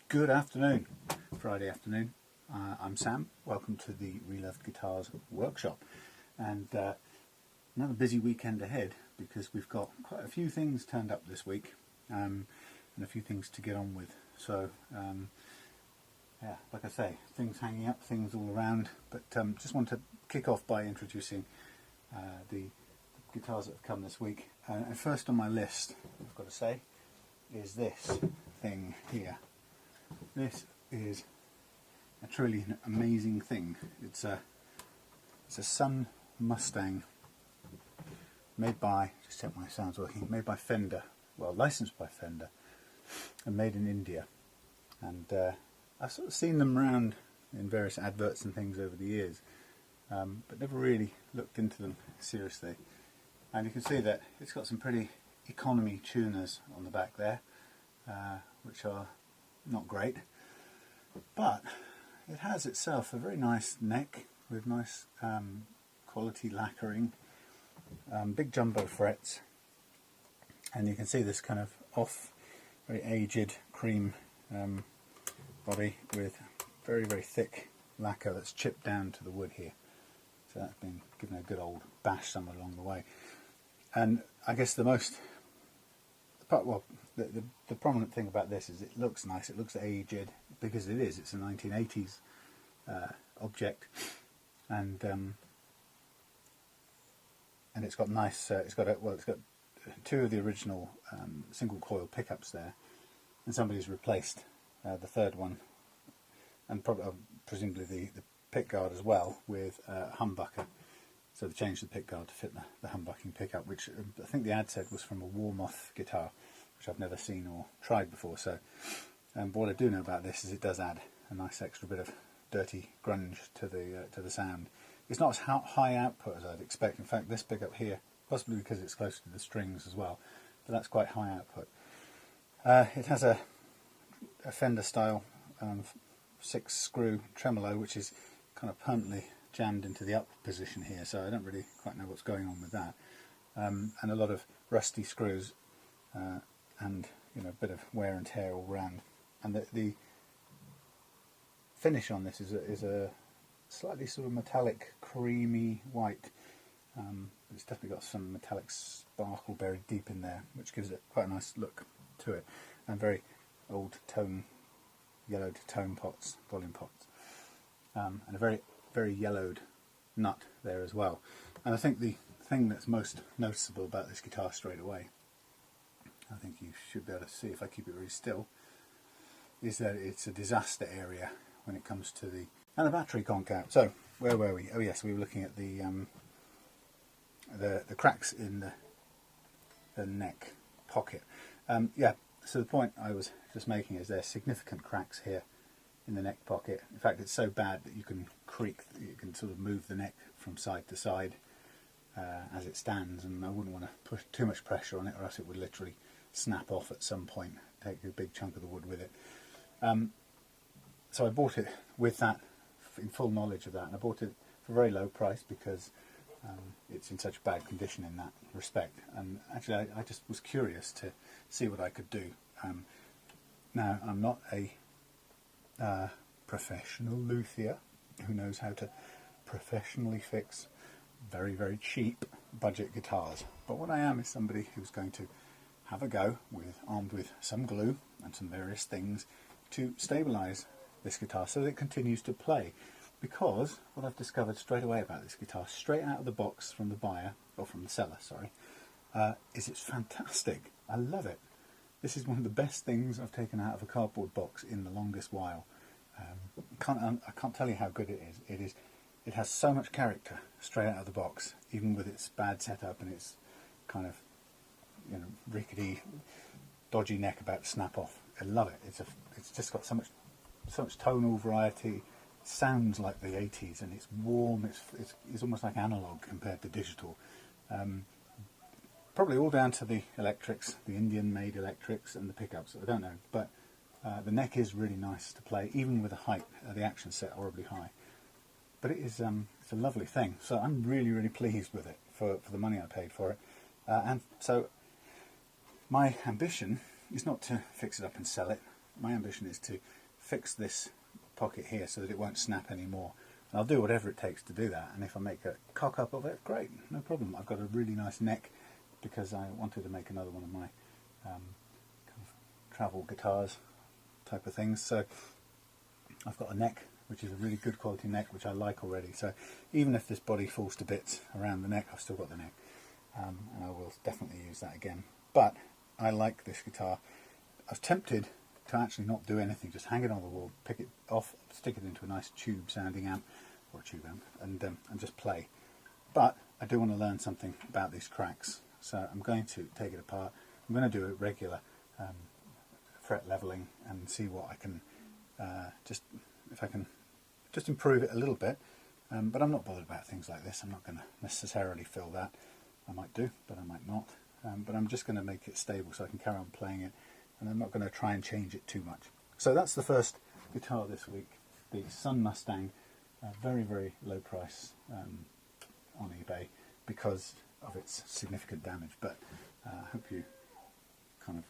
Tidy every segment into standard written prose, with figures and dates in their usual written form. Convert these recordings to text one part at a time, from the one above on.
Good afternoon, Friday afternoon. I'm Sam. Welcome to the Reloved Guitars workshop, and another busy weekend ahead because we've got quite a few things turned up this week and a few things to get on with. So yeah, like I say, things hanging up, things all around, but just want to kick off by introducing the guitars that have come this week. And first on my list, I've got to say, is this thing here. This is a truly amazing thing. It's a Sun Mustang made by, just check my sound's working, made by Fender, well licensed by Fender and made in India. And I've sort of seen them around in various adverts and things over the years, but never really looked into them seriously. And you can see that it's got some pretty economy tuners on the back there, which are not great, but it has itself a very nice neck with nice quality lacquering, big jumbo frets, and you can see this kind of off, very aged cream body with very, very thick lacquer that's chipped down to the wood here. So that's been given a good old bash somewhere along the way. And I guess the prominent thing about this is it looks nice, it looks aged, because it is, it's a 1980s object, and it's got nice, it's got two of the original single coil pickups there, and somebody's replaced the third one, and presumably the pick guard as well, with a humbucker. So they changed the pick guard to fit the humbucking pickup, which I think the ad said was from a Warmoth guitar, which I've never seen or tried before. So, but what I do know about this is it does add a nice extra bit of dirty grunge to the sound. It's not as high output as I'd expect. In fact, this pickup here, possibly because it's close to the strings as well, but that's quite high output. It has a Fender style 6-screw tremolo, which is kind of permanently jammed into the up position here, so I don't really quite know what's going on with that, and a lot of rusty screws, and a bit of wear and tear all round. And the finish on this is a slightly sort of metallic creamy white. It's definitely got some metallic sparkle buried deep in there, which gives it quite a nice look to it, and very old tone, yellowed tone pots, volume pots, and a very yellowed nut there as well. And I think the thing that's most noticeable about this guitar straight away, I think you should be able to see if I keep it really still, is that it's a disaster area when it comes to the battery conk out. So where were we? Oh yes, we were looking at the cracks in the neck pocket. Yeah, so the point I was just making is there's significant cracks here in the neck pocket. In fact, it's so bad that you can sort of move the neck from side to side as it stands, and I wouldn't want to put too much pressure on it, or else it would literally snap off at some point, take a big chunk of the wood with it. So I bought it with that, in full knowledge of that, and I bought it for a very low price because it's in such bad condition in that respect. And actually I just was curious to see what I could do. Now, I'm not a professional luthier who knows how to professionally fix very, very cheap budget guitars, but what I am is somebody who's going to have a go armed with some glue and some various things to stabilize this guitar so that it continues to play. Because what I've discovered straight away about this guitar, straight out of the box from the buyer, or from the seller, sorry, is it's fantastic. I love it. This is one of the best things I've taken out of a cardboard box in the longest while. I can't tell you how good it is. It has so much character straight out of the box, even with its bad setup and its kind of rickety, dodgy neck about to snap off. I love it. It's just got so much tonal variety. It sounds like the 80s, and it's warm. It's almost like analog compared to digital. Probably all down to the electrics, the Indian-made electrics, and the pickups. I don't know, but the neck is really nice to play, even with the action set horribly high. But it's a lovely thing. So I'm really, really pleased with it for the money I paid for it. And so my ambition is not to fix it up and sell it. my ambition is to fix this pocket here so that it won't snap anymore. And I'll do whatever it takes to do that, and if I make a cock up of it, great, no problem. I've got a really nice neck because I wanted to make another one of my kind of travel guitars type of things. So I've got a neck which is a really good quality neck, which I like already. So even if this body falls to bits around the neck, I've still got the neck, and I will definitely use that again. But I like this guitar. I was tempted to actually not do anything, just hang it on the wall, pick it off, stick it into a nice tube sounding amp, or a tube amp, and just play. But I do want to learn something about these cracks, so I'm going to take it apart. I'm going to do a regular fret leveling and see what I can if I can just improve it a little bit. But I'm not bothered about things like this. I'm not going to necessarily fill that. I might do, but I might not. But I'm just going to make it stable so I can carry on playing it, and I'm not going to try and change it too much. So that's the first guitar this week, the Sun Mustang, very, very low price on eBay because of its significant damage. But I hope you kind of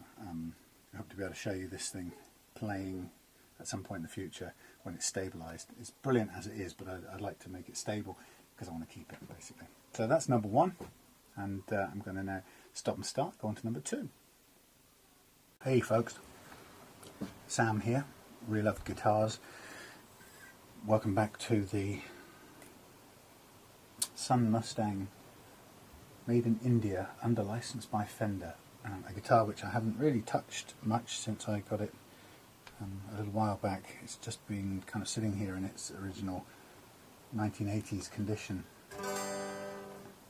I hope to be able to show you this thing playing at some point in the future when it's stabilised. It's brilliant as it is, but I'd like to make it stable because I want to keep it, basically. So that's number one, and I'm going to now stop and start, go on to number two. Hey folks, Sam here, Real Love Guitars. Welcome back to the Sun Mustang, made in India, under license by Fender. A guitar which I haven't really touched much since I got it a little while back. It's just been kind of sitting here in its original 1980s condition,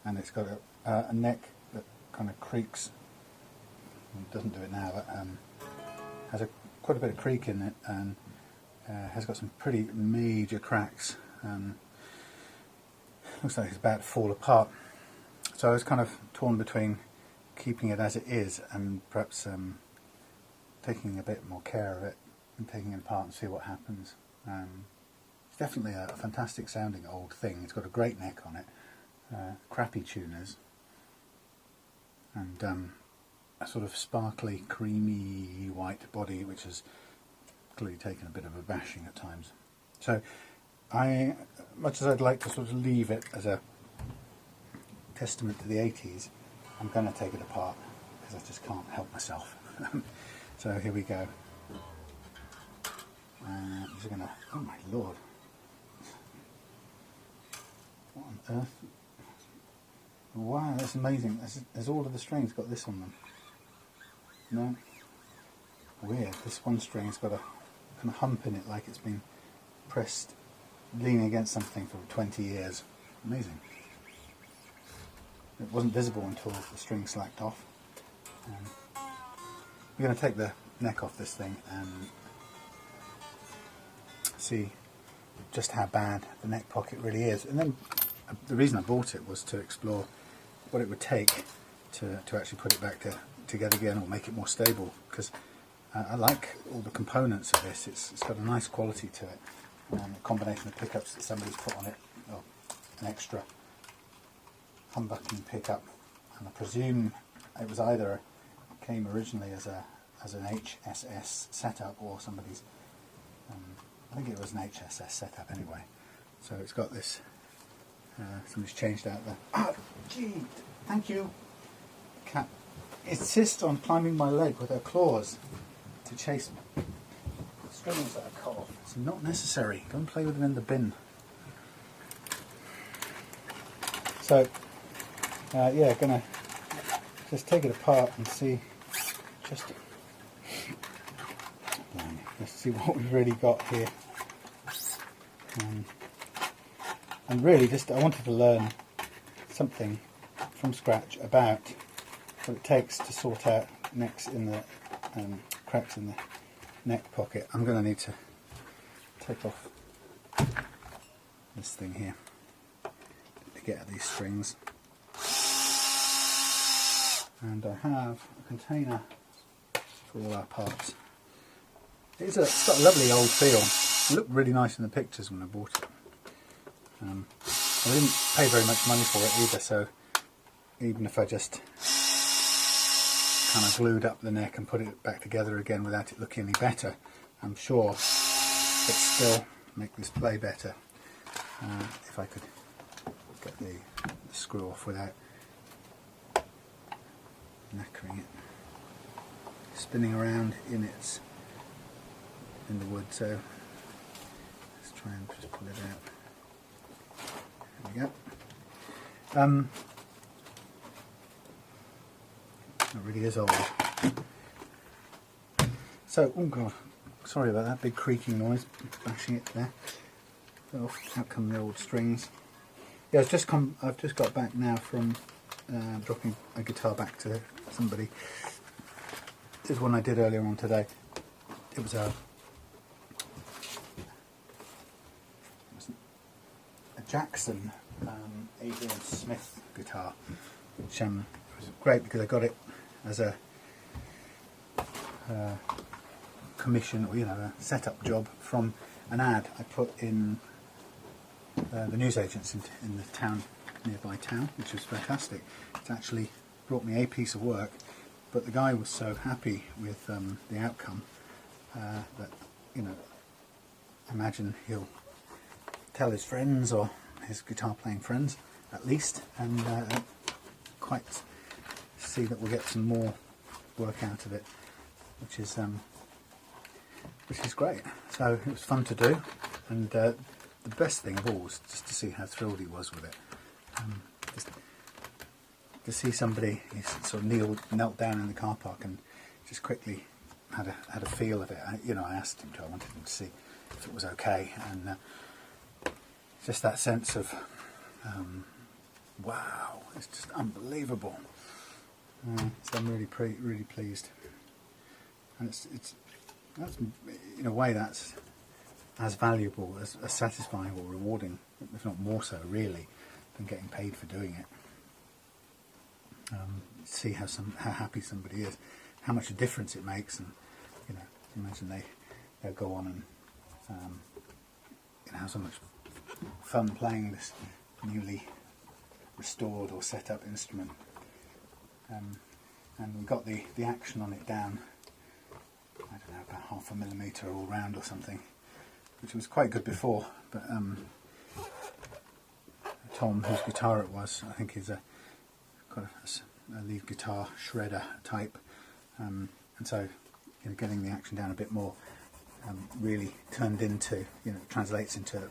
and it's got a neck that kind of creaks. It doesn't do it now, but has quite a bit of creak in it, and has got some pretty major cracks. Looks like it's about to fall apart. So I was kind of torn between keeping it as it is and perhaps taking a bit more care of it and taking it apart and see what happens. It's definitely a fantastic sounding old thing. It's got a great neck on it, crappy tuners, and a sort of sparkly, creamy white body which has clearly taken a bit of a bashing at times. So much as I'd like to sort of leave it as a testament to the 80s, I'm going to take it apart because I just can't help myself. So here we go. Just going to, oh my lord, what on earth? Wow, that's amazing. There's all of the strings got this on them. No, weird. This one string's got a kind of hump in it, like it's been pressed, leaning against something for 20 years. Amazing. It wasn't visible until the string slacked off. We're going to take the neck off this thing and see just how bad the neck pocket really is. And then the reason I bought it was to explore what it would take to actually put it back together again, or make it more stable, because I like all the components of this. It's got a nice quality to it, and a combination of pickups that somebody's put on it, or an extra humbucking pickup, and I presume it was either came originally as an HSS setup or somebody's. I think it was an HSS setup anyway. So it's got this. Somebody's changed out the. Ah, gee, thank you. Cat insists on climbing my leg with her claws to chase strings that are cut off. It's not necessary. Go and play with them in the bin. So. Yeah, gonna just take it apart and see. Let's see what we've really got here. And really, I wanted to learn something from scratch about what it takes to sort out necks in the cracks in the neck pocket. I'm going to need to take off this thing here to get at these strings. And I have a container for all our parts. It's got a lovely old feel. It looked really nice in the pictures when I bought it. I didn't pay very much money for it either, so even if I just kind of glued up the neck and put it back together again without it looking any better, I'm sure it'd still make this play better if I could get the screw off without knackering it. Spinning around in the wood, so let's try and just pull it out. There we go. It really is old. So, oh god, sorry about that big creaking noise, bashing it there. Oh, out come the old strings. Yeah, I've just got back now from dropping a guitar back to somebody. This is one I did earlier on today. It was a Jackson Adrian Smith guitar, which was great because I got it as a commission, or a setup job from an ad I put in the newsagents in the nearby town, which was fantastic. It's actually brought me a piece of work, but the guy was so happy with the outcome that I imagine he'll tell his friends, or his guitar playing friends at least, and quite see that we'll get some more work out of it, which is great. So it was fun to do, and the best thing of all was just to see how thrilled he was with it. Just to see somebody, he sort of knelt down in the car park and just quickly had a feel of it. I asked him to. I wanted him to see if it was okay, and just that sense of wow, it's just unbelievable. So I'm really pleased, and that's in a way that's as valuable, as satisfying or rewarding, if not more so, really, than getting paid for doing it. See how happy somebody is, how much a difference it makes, and imagine they'll go on and have so much fun playing this newly restored or set up instrument. And we got the action on it down, I don't know, about 0.5 millimetre all round or something, which was quite good before, but Tom, whose guitar it was, I think he's got a lead guitar shredder type, and so getting the action down a bit more really turned into, translates into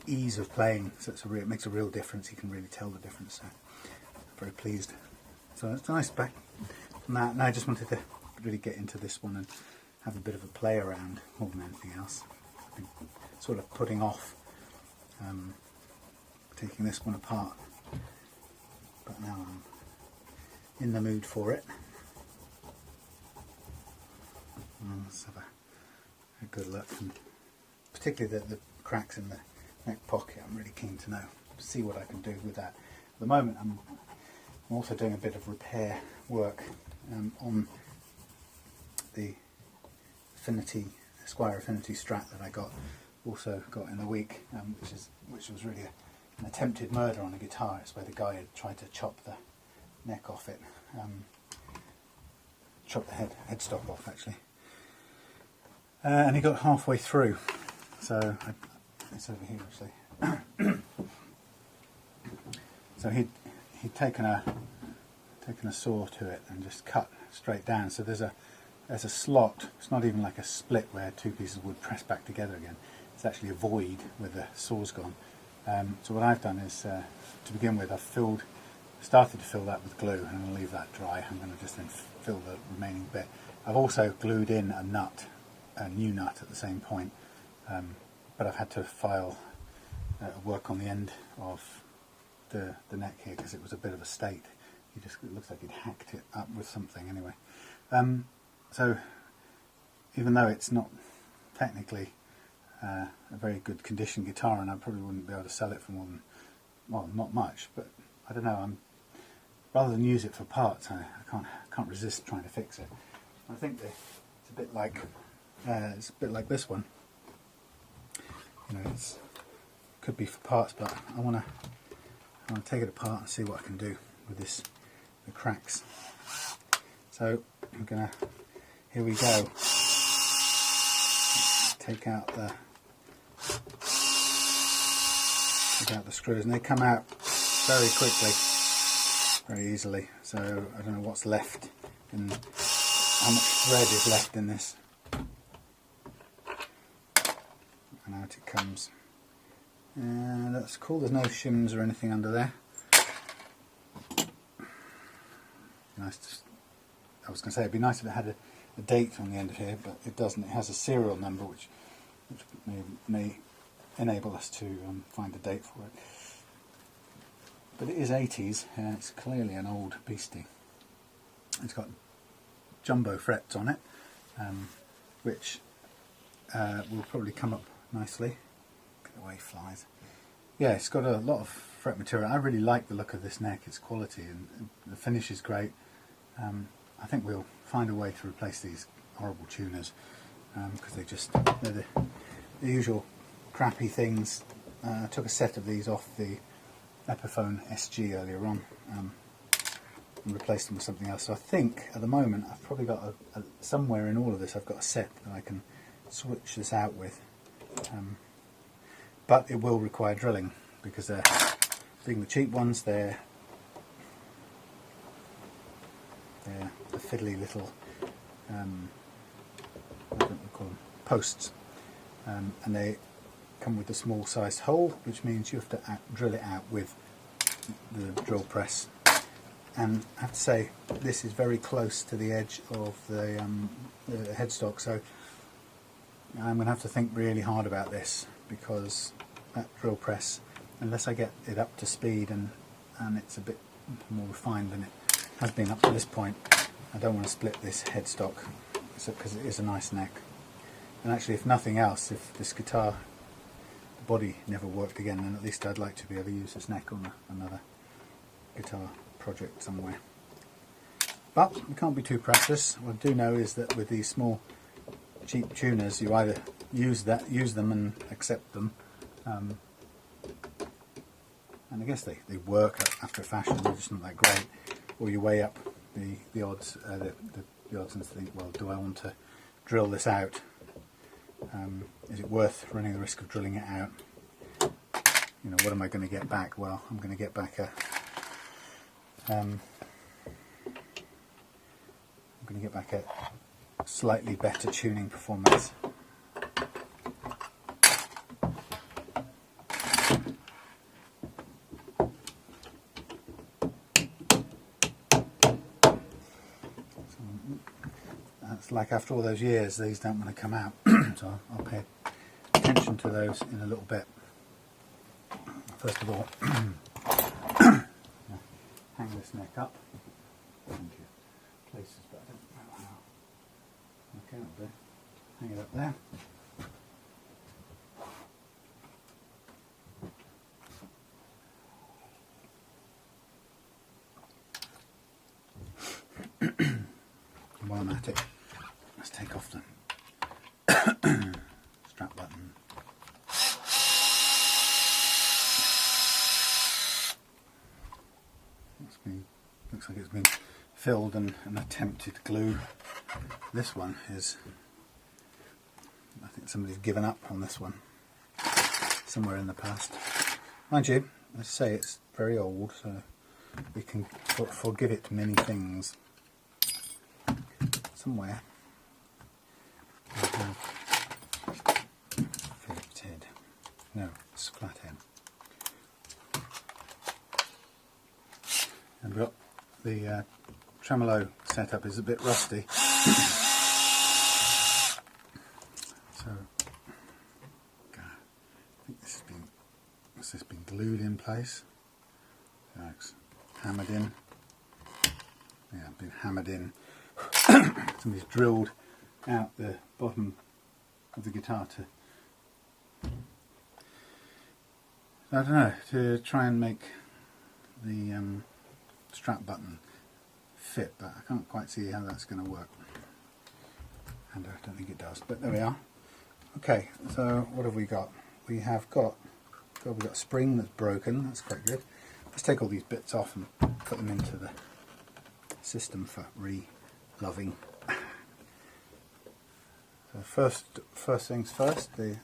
ease of playing, so it makes a real difference. You can really tell the difference, so I'm very pleased. So it's nice back from that. Now I just wanted to really get into this one and have a bit of a play around more than anything else. I've been sort of putting off taking this one apart, but now I'm in the mood for it. Let's have a good look, and particularly the cracks in the neck pocket. I'm really keen to see what I can do with that. At the moment I'm also doing a bit of repair work on the Squier Affinity Strat that I also got in the week, which was really an attempted murder on a guitar. It's where the guy had tried to chop the neck off it, chop the headstock off actually, and he got halfway through. So it's over here actually. So he'd taken a saw to it and just cut straight down. So there's a slot. It's not even like a split where two pieces of wood press back together again. It's actually a void where the saw's gone. So what I've done is, to begin with, I've started to fill that with glue, and I'm going to leave that dry. I'm going to just then fill the remaining bit. I've also glued in a new nut at the same point, but I've had to file work on the end of the neck here because it was a bit of a state. It looks like he'd hacked it up with something anyway. So even though it's not technically a very good condition guitar, and I probably wouldn't be able to sell it for more than, well, not much, but I don't know, rather than use it for parts, I can't resist trying to fix it. I think it's a bit like this one. It could be for parts, but I want to take it apart and see what I can do with the cracks. So here we go. take out the screws, and they come out very quickly, very easily. So I don't know what's left and how much thread is left in this. And out it comes. And that's cool. There's no shims or anything under there. Nice. I was going to say it'd be nice if it had a date on the end of here, but it doesn't. It has a serial number, which may enable us to find a date for it. But it is 80s, and it's clearly an old beastie. It's got jumbo frets on it, which will probably come up nicely. Look at the way it flies. Yeah, it's got a lot of fret material. I really like the look of this neck. It's quality, and the finish is great. I think we'll find a way to replace these horrible tuners, because they're the usual crappy things. I took a set of these off the Epiphone SG earlier on and replaced them with something else. So I think at the moment I've probably got somewhere in all of this I've got a set that I can switch this out with. But it will require drilling, because they're being the cheap ones, they're the fiddly little what do we call them? Posts, and they come with a small sized hole, which means you have to drill it out with the drill press. And I have to say, this is very close to the edge of the headstock, so I'm going to have to think really hard about this, because that drill press, unless I get it up to speed and it's a bit more refined than it has been up to this point, I don't want to split this headstock, because it is a nice neck. And actually, if nothing else, if this guitar body never worked again, then at least I'd like to be able to use this neck on another guitar project somewhere. But we can't be too precious. What I do know is that with these small cheap tuners, you either use them and accept them, and I guess they work after a fashion, they're just not that great, or you weigh up the odds the odds and think, well, do I want to drill this out? Is it worth running the risk of drilling it out? You know, what am I going to get back? Well, I'm going to get back a slightly better tuning performance. That's like after all those years, these don't want to come out, so I'll pay attention to those in a little bit. First of all, hang this neck up into places, but I don't know how. Okay, that'll do. Hang it up there. And while I'm at it, let's take off the strap button. Looks like it's been filled and attempted glue. This one is, I think somebody's given up on this one somewhere in the past. Mind you, let's say it's very old, so we can forgive it many things. Somewhere we have Phillips head. No, it's flat head. And we've got the tremolo setup is a bit rusty. So I think this has been glued in place. So it's hammered in. Yeah, been hammered in. Somebody's drilled out the bottom of the guitar I don't know, to try and make the strap button fit, but I can't quite see how that's going to work, and I don't think it does, but there we are. Okay, so what have we got? We've got a spring that's broken. That's quite good. Let's take all these bits off and put them into the system for re-loving. So So first things first, the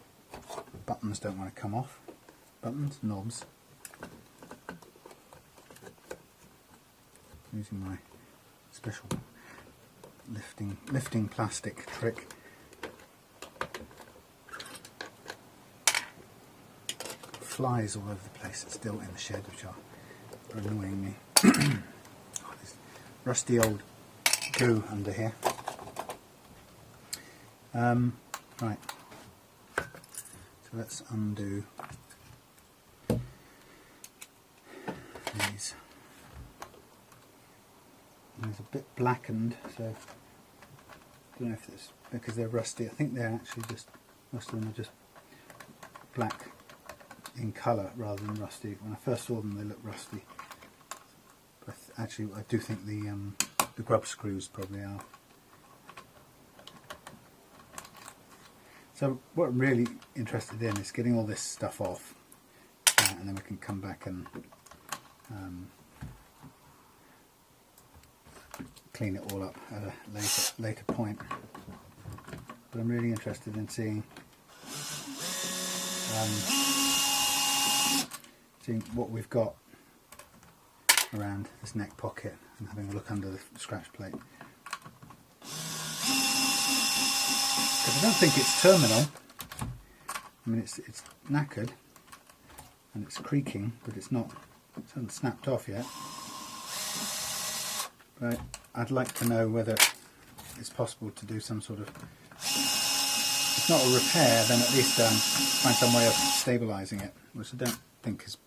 buttons don't want to come off. Buttons, knobs. Using my special lifting plastic trick. Flies all over the place. It's still in the shed, which are annoying me. Oh, this rusty old goo under here. Right. So let's undo these. It's a bit blackened, so I don't know if it's because they're rusty. I think they're actually just, most of them are just black in colour rather than rusty. When I first saw them, they looked rusty. But actually, I do think the grub screws probably are. So what I'm really interested in is getting all this stuff off, and then we can come back and clean it all up at a later point. But I'm really interested in seeing what we've got around this neck pocket and having a look under the scratch plate. Because I don't think it's terminal. I mean, it's knackered and it's creaking, but it hasn't snapped off yet. But I'd like to know whether it's possible to do some sort of, if not a repair, then at least find some way of stabilising it, which I don't think is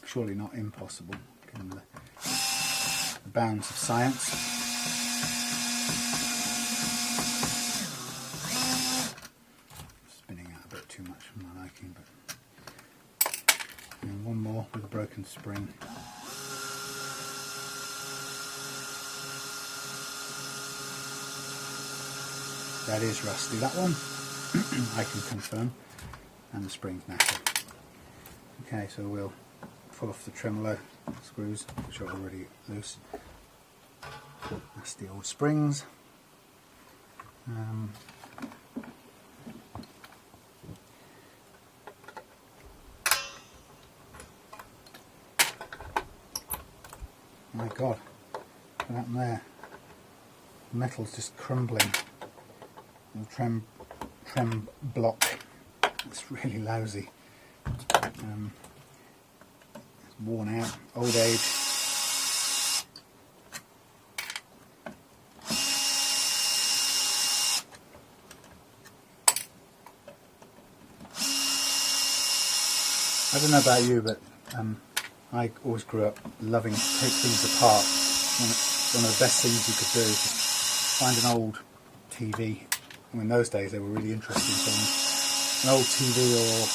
surely not impossible, given the bounds of science. Spinning out a bit too much for my liking, but and one more with a broken spring. That is rusty, that one. I can confirm. And the spring's knackered. Okay, so we'll pull off the tremolo screws, which are already loose. That's the old springs. My God, what happened there? The metal's just crumbling. The trem block. It's really lousy. It's worn out, old age. I don't know about you, but I always grew up loving to take things apart. One of the best things you could do is just find an old TV. In those days they were really interesting things. An old TV or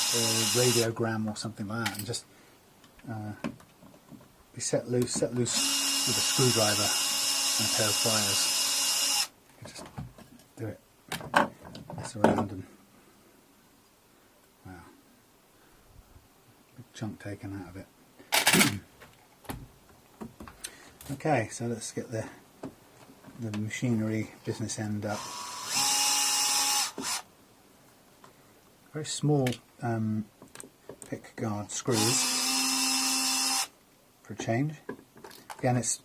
radiogram or something like that, and just be set loose with a screwdriver and a pair of pliers. You just do it, mess around, and wow, big chunk taken out of it. Okay, so let's get the machinery business end up. Very small pick guard screws for a change. Again, it's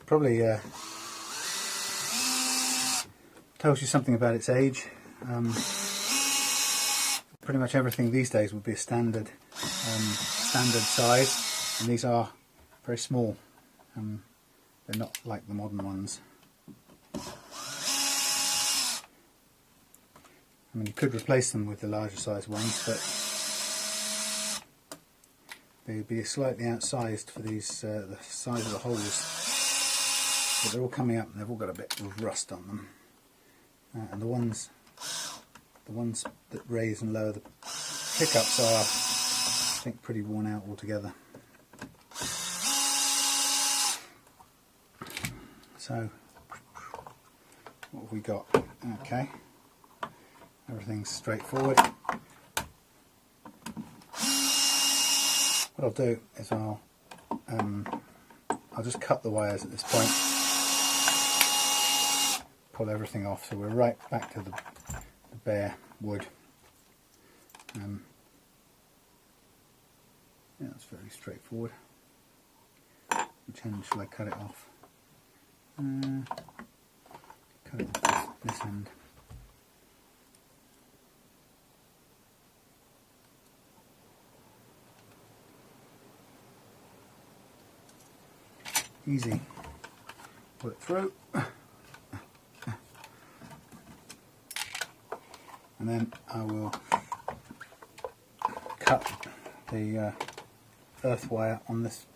probably tells you something about its age. Pretty much everything these days would be a standard size, and these are very small. They're not like the modern ones. I mean, you could replace them with the larger size ones, but they'd be slightly outsized for these the size of the holes. But they're all coming up and they've all got a bit of rust on them. And the ones that raise and lower the pickups are, I think, pretty worn out altogether. So, what have we got? Okay. Everything's straightforward. What I'll do is I'll just cut the wires at this point, pull everything off, so we're right back to bare wood. Yeah, that's very straightforward. Which end shall I cut it off? Cut it off this end. Easy. Pull it through. And then I will cut the earth wire on this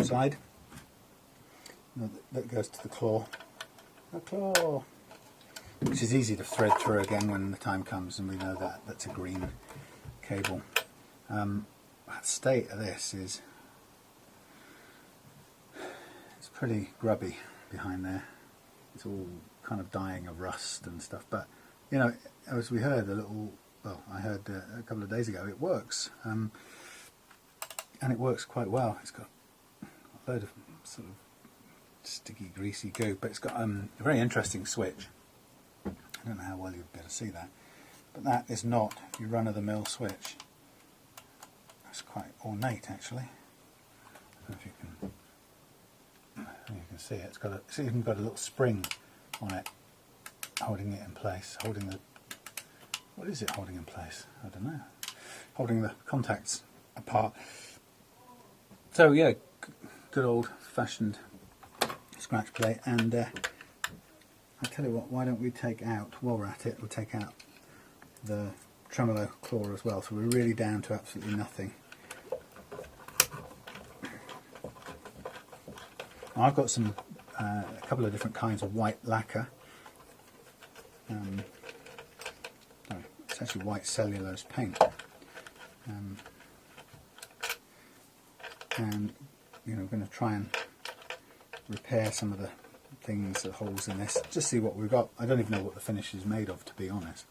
side that goes to the claw. The claw! Which is easy to thread through again when the time comes, and we know that that's a green cable. The state of this is it's pretty grubby behind there. It's all kind of dying of rust and stuff, but you know, as we heard I heard a couple of days ago, it works, and it works quite well. It's got a load of sort of sticky, greasy goo, but it's got a very interesting switch. I don't know how well you'll be able to see that, but that is not your run-of-the-mill switch. That's quite ornate, actually. I don't know if you can see it. It's even got a little spring on it, holding it in place. What is it holding in place? I don't know. Holding the contacts apart. So yeah, good old-fashioned scratch plate. And I tell you what, why don't we take out, while we're at it, we'll take out the tremolo claw as well. So we're really down to absolutely nothing. Now I've got a couple of different kinds of white lacquer. It's actually white cellulose paint, and you know, we're going to try and repair some of the things, the holes in this. Just see what we've got. I don't even know what the finish is made of, to be honest.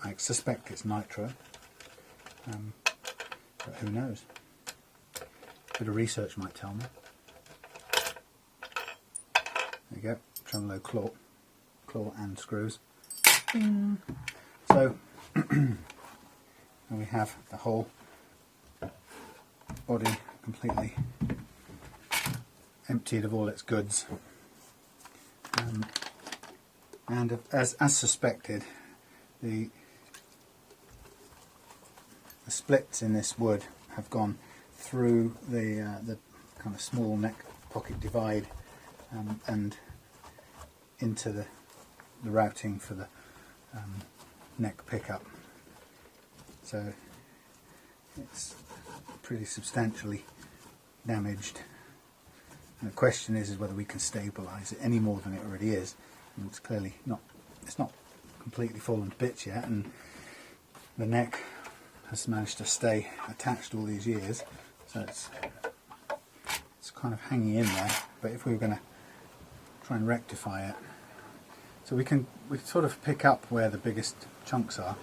I suspect it's nitro, but who knows? A bit of research might tell me. There you go, tremolo claw and screws. So and we have the whole body completely emptied of all its goods, and as suspected, the splits in this wood have gone through the kind of small neck pocket divide and into the routing for the neck pickup. So it's pretty substantially damaged, and the question is whether we can stabilise it any more than it already is. And it's clearly not. It's not completely fallen to bits yet, and the neck has managed to stay attached all these years, so it's kind of hanging in there. But if we were going to try and rectify it, so we can sort of pick up where the biggest chunks are,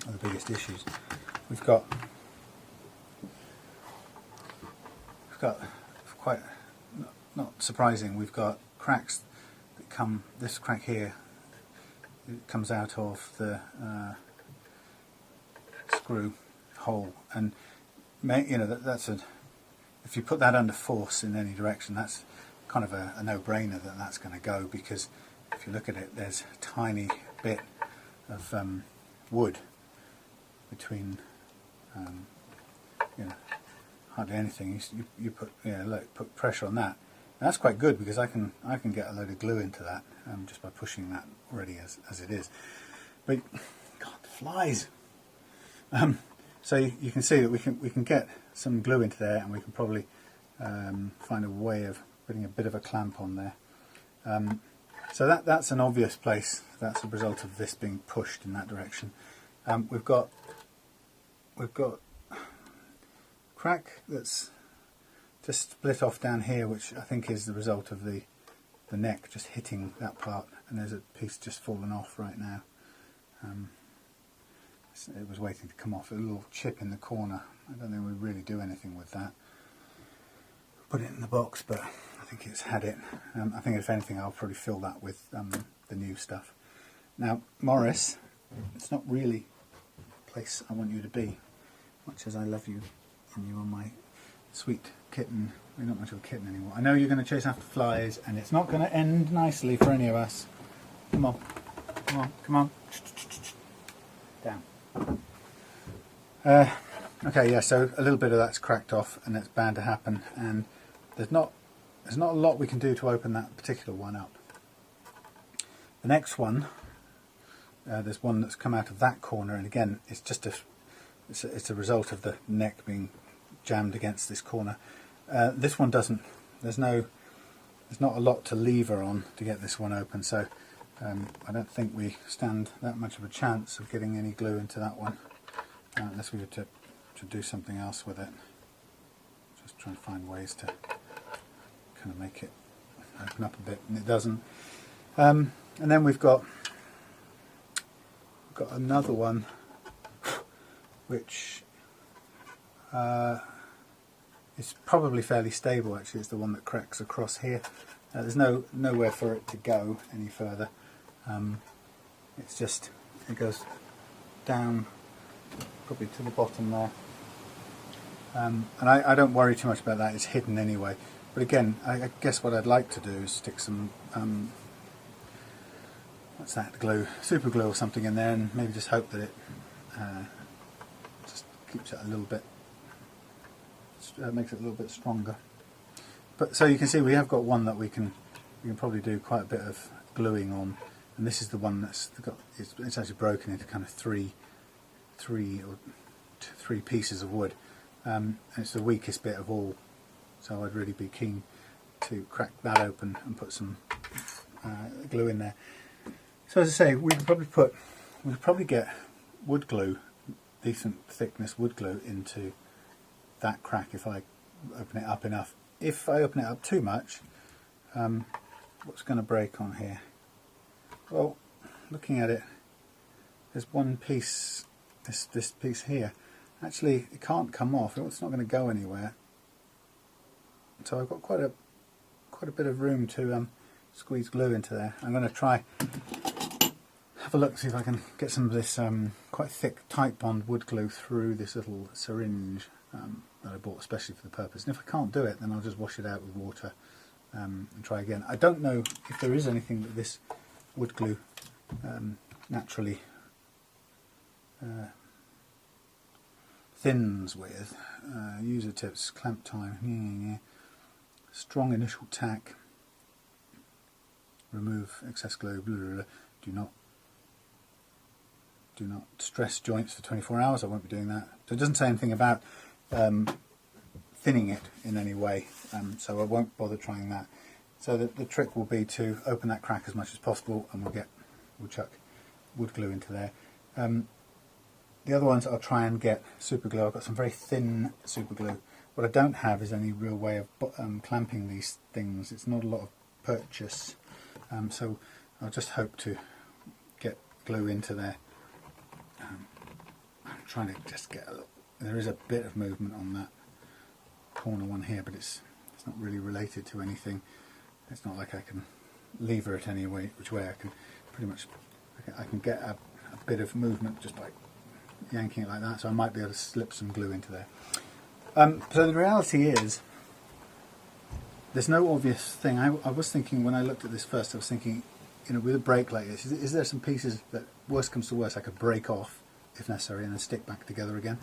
or the biggest issues. We've got quite, not surprising, we've got cracks that come, this crack here, it comes out of the screw hole, and you know, that's if you put that under force in any direction, that's kind of a no-brainer that that's going to go, because if you look at it, there's a tiny bit of wood between, you know, hardly anything. You put, yeah, look, put pressure on that. And that's quite good, because I can get a load of glue into that just by pushing that already as it is. But God, flies. So you can see that we can get some glue into there, and we can probably find a way of putting a bit of a clamp on there. So that's an obvious place. That's a result of this being pushed in that direction. We've got crack that's just split off down here, which I think is the result of the neck just hitting that part, and there's a piece just fallen off right now. It was waiting to come off, a little chip in the corner. I don't think we really do anything with that. Put it in the box, but I think it's had it. I think if anything, I'll probably fill that with the new stuff. Now, Morris it's not really a place I want you to be, much as I love you and you are my sweet kitten. You're not much of a kitten anymore. I know you're going to chase after flies, and it's not going to end nicely for any of us. Come on, come on, come on. Down. Okay, yeah, so a little bit of that's cracked off, and it's bound to happen, and there's not a lot we can do to open that particular one up. The next one, there's one that's come out of that corner, and again, it's just it's a result of the neck being jammed against this corner. This one doesn't. There's not a lot to lever on to get this one open, so I don't think we stand that much of a chance of getting any glue into that one, unless we were to do something else with it. Just trying to find ways to kind of make it open up a bit, and it doesn't. And then we've got another one which is probably fairly stable. Actually, it's the one that cracks across here. There's nowhere for it to go any further. It's just, it goes down probably to the bottom there. And I don't worry too much about that, it's hidden anyway. But again, I guess what I'd like to do is stick some, what's that, glue, super glue or something in there, and maybe just hope that it just keeps it a little bit, makes it a little bit stronger. But so you can see we have got one that we can probably do quite a bit of gluing on, and this is the one that's got, it's actually broken into kind of three pieces of wood. And it's the weakest bit of all, so I'd really be keen to crack that open and put some glue in there. So as I say, we could probably get wood glue, decent thickness wood glue, into that crack if I open it up enough. If I open it up too much, what's going to break on here? Well, looking at it, there's one piece, this piece here. Actually, it can't come off. It's not going to go anywhere. So I've got quite a bit of room to squeeze glue into there. I'm going to try have a look, see if I can get some of this quite thick Titebond wood glue through this little syringe that I bought especially for the purpose. And if I can't do it, then I'll just wash it out with water and try again. I don't know if there is anything that this wood glue naturally thins with. User tips, clamp time, strong initial tack, remove excess glue, blah, blah, blah. Do not stress joints for 24 hours. I won't be doing that. So it doesn't say anything about thinning it in any way, so I won't bother trying that. So the trick will be to open that crack as much as possible, and we'll chuck wood glue into there. The other ones I'll try and get super glue. I've got some very thin super glue. What I don't have is any real way of clamping these things. It's not a lot of purchase, so I'll just hope to get glue into there. I'm trying to just get there is a bit of movement on that corner one here, but it's not really related to anything. It's not like I can lever it any way, which way. I can pretty much, I can get a bit of movement just by yanking it like that, so I might be able to slip some glue into there. So the reality is, there's no obvious thing. I was thinking when I looked at this first, I was thinking, you know, with a break like this, is there some pieces that, worst comes to worst, I could break off if necessary and then stick back together again?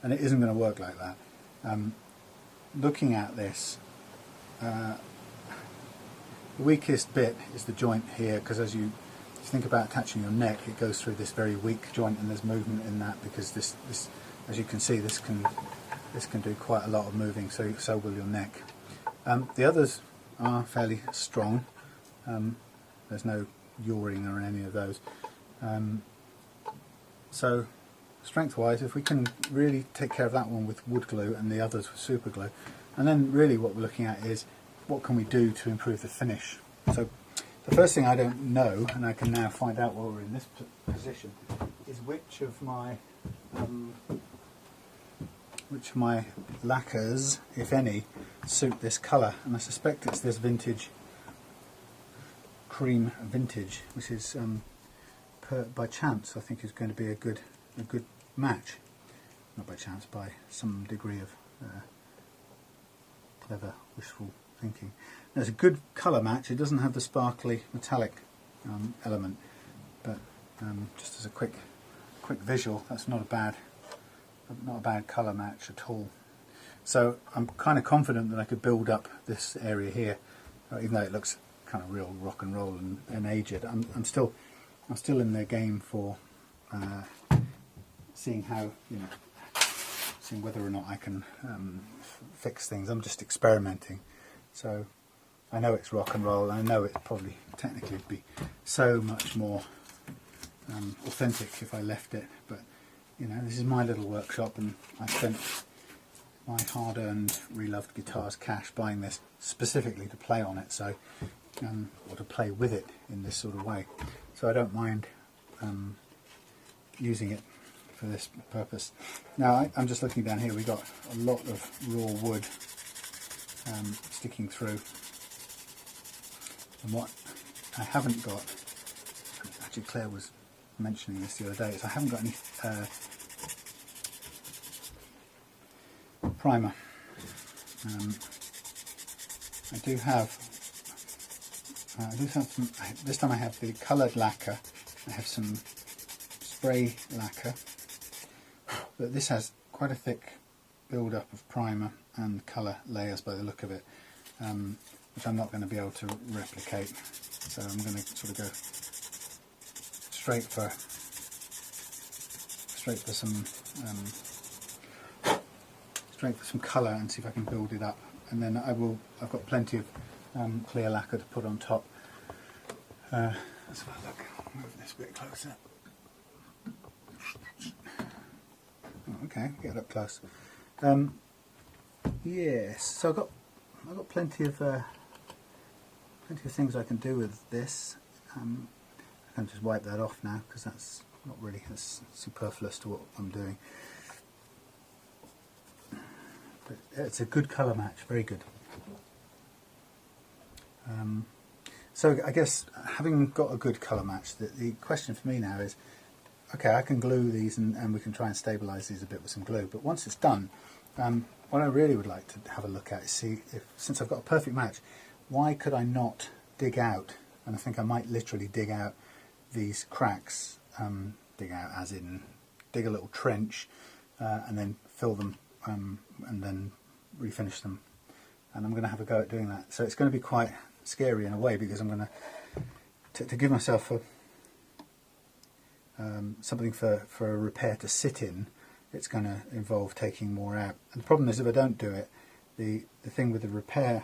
And it isn't going to work like that. Looking at this, the weakest bit is the joint here, because as you think about attaching your neck, it goes through this very weak joint, and there's movement in that because this as you can see, this can do quite a lot of moving. So will your neck. The others are fairly strong. There's no yawing or any of those. So strength-wise, if we can really take care of that one with wood glue and the others with super glue, and then really what we're looking at is what can we do to improve the finish. So the first thing I don't know, and I can now find out while we're in this position, is which of my lacquers, if any, suit this colour. And I suspect it's this vintage, cream vintage, which is by chance I think is going to be a good match. Not by chance, by some degree of clever wishful thinking. Now, it's a good colour match. It doesn't have the sparkly metallic element, but just as a quick visual, that's not a bad colour match at all. So I'm kind of confident that I could build up this area here, even though it looks kind of real rock and roll and aged. I'm still in the game for seeing how, seeing whether or not I can fix things. I'm just experimenting. So I know it's rock and roll, and I know it probably technically would be so much more authentic if I left it, but this is my little workshop, and I spent my hard-earned Reloved Guitars cash buying this specifically to play on it, so or to play with it in this sort of way. So I don't mind using it for this purpose. Now I'm just looking down here. We've got a lot of raw wood sticking through, and what I haven't got, actually Claire was mentioning this the other day, is I haven't got any primer. I do have some. This time I have the coloured lacquer. I have some spray lacquer, but this has quite a thick build-up of primer and colour layers by the look of it, which I'm not going to be able to replicate. So I'm going to sort of go straight for some colour and see if I can build it up. And then I've got plenty of clear lacquer to put on top. Let's have a look. I'll move this a bit closer. Oh, okay, get up close. Yes, so I've got plenty of things I can do with this. I can just wipe that off now because that's superfluous to what I'm doing. But it's a good colour match, very good. So I guess having got a good colour match, the question for me now is, okay, I can glue these and we can try and stabilise these a bit with some glue, but once it's done, what I really would like to have a look at is see if, since I've got a perfect match, why could I not dig out, and I think I might literally dig out these cracks, dig out as in dig a little trench and then fill them and then refinish them, and I'm going to have a go at doing that. So it's going to be quite scary in a way, because I'm going to give myself something for a repair to sit in. It's going to involve taking more out, and the problem is if I don't do it, the thing with the repair